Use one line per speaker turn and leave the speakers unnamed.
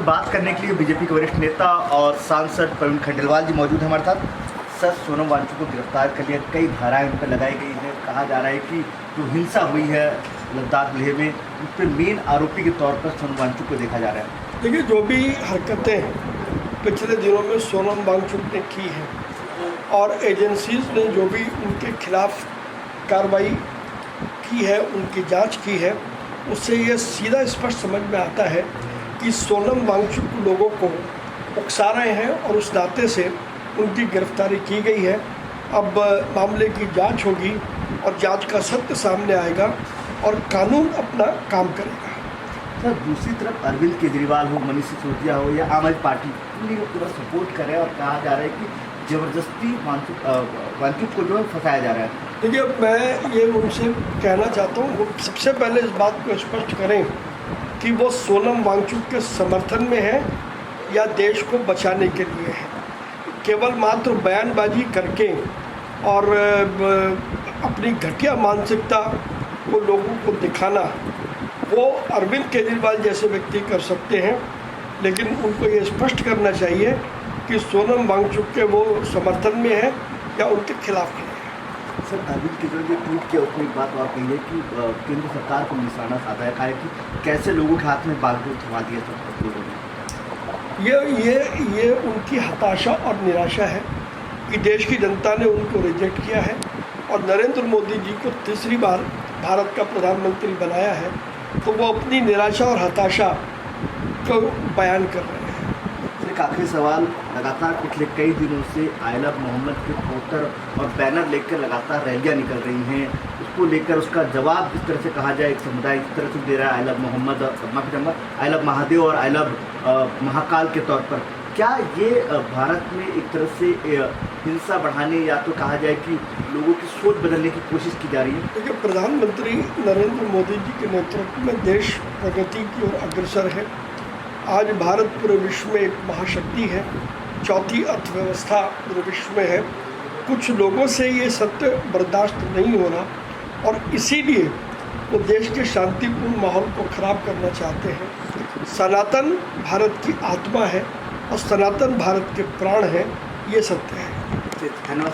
बात करने के लिए बीजेपी के वरिष्ठ नेता और सांसद प्रवीण खंडेलवाल जी मौजूद हैं हमारे साथ। सर, सोनम वांगचुक को गिरफ्तार कर लिया, कई धाराएं उन पर लगाई गई हैं। कहा जा रहा है कि जो हिंसा हुई है लद्दाख लेह में, उस पर मेन आरोपी के तौर पर सोनम वांगचुक को देखा जा रहा है।
देखिए, जो भी हरकतें पिछले दिनों में सोनम वांगचुक ने की हैं और एजेंसीज ने जो भी उनके खिलाफ कार्रवाई की है, उनकी जांच की है, उससे ये सीधा स्पष्ट समझ में आता है कि सोनम वांगचुक लोगों को उकसा रहे हैं और उस नाते से उनकी गिरफ्तारी की गई है। अब मामले की जांच होगी और जांच का सत्य सामने आएगा और कानून अपना काम करेगा।
सर, दूसरी तरफ अरविंद केजरीवाल हो, मनीष सिसोदिया हो या आम आदमी पार्टी पूरी को पूरा सपोर्ट कर रहे हैं और कहा जा रहा है कि ज़बरदस्ती वांगचुक को जो है फंसाया जा रहा है।
देखिए, मैं ये उनसे कहना चाहता हूँ, वो सबसे पहले इस बात को स्पष्ट करें कि वो सोनम वांगचुक के समर्थन में है या देश को बचाने के लिए है। केवल मात्र बयानबाजी करके और अपनी घटिया मानसिकता को लोगों को दिखाना वो अरविंद केजरीवाल जैसे व्यक्ति कर सकते हैं, लेकिन उनको ये स्पष्ट करना चाहिए कि सोनम वांगचुक के वो समर्थन में है या उनके खिलाफ है।
सर, अरविंद केजरीवाल ने ट्वीट किया, उसमें एक बात और कही है कि केंद्र सरकार को निशाना साधा है, कहा है कि कैसे लोगों के हाथ में बागडोर थमा दिया सब लोगों ने।
ये उनकी हताशा और निराशा है कि देश की जनता ने उनको रिजेक्ट किया है और नरेंद्र मोदी जी को तीसरी बार भारत का प्रधानमंत्री बनाया है, तो वो अपनी निराशा और हताशा को बयान कर रहे हैं।
एक आखिरी सवाल, लगातार पिछले कई दिनों से आई लव मोहम्मद के पोस्टर और बैनर लेकर लगातार रैलियां निकल रही हैं। उसको लेकर उसका जवाब जिस तरह से कहा जाए, एक समुदाय इस तरह से दे रहा है आई लव मोहम्मद, माफी चाहूँगा, आई लव महादेव और आई लव महाकाल के तौर पर। क्या ये भारत में एक तरह से हिंसा बढ़ाने या तो कहा जाए कि लोगों की सोच बदलने की कोशिश की जा रही है?
देखिए, प्रधानमंत्री नरेंद्र मोदी जी के नेतृत्व में देश प्रगति की ओर अग्रसर है। आज भारत पूरे विश्व में एक महाशक्ति है, चौथी अर्थव्यवस्था पूरे विश्व में है। कुछ लोगों से ये सत्य बर्दाश्त नहीं हो रहा और इसीलिए वो देश के शांतिपूर्ण माहौल को ख़राब करना चाहते हैं। सनातन भारत की आत्मा है और सनातन भारत के प्राण हैं, ये सत्य है।
धन्यवाद।